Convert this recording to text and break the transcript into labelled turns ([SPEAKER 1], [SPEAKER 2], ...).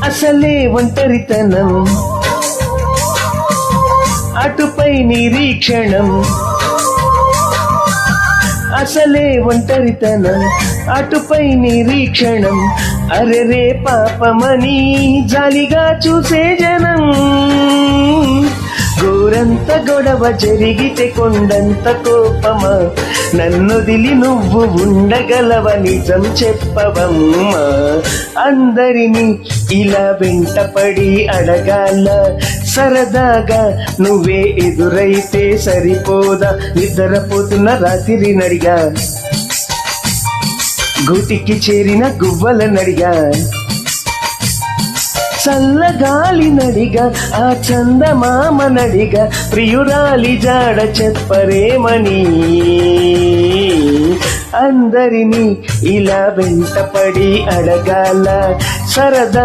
[SPEAKER 1] అసలే ఒంటరితనం, అటుపై నిరీక్షణం. అసలే ఒంటరితనం, అటుపై నిరీక్షణం. అరెరే పాపమని జాలిగా చూసే జనం. గోరంత గొడవ జరిగితే కొండంత కోపమా, నన్నొదిలి నువ్వు ఉండగలవ నిజం చెప్పవమ్మా. అందరినీ ఇలా వెంటపడి అడగాల, సరదాగా నువ్వే ఎదురైతే సరిపోదా. నిద్రపోతున్న రాత్రి నడిగా, గూటికి చేరిన గువ్వల నడిగా, చల్లగాలి నడిగా, ఆ చందమామ నడిగా, ప్రియురాలి జాడ చెప్పరేమని. అందరినీ ఇలా వెంటపడి అడగాల, సరదా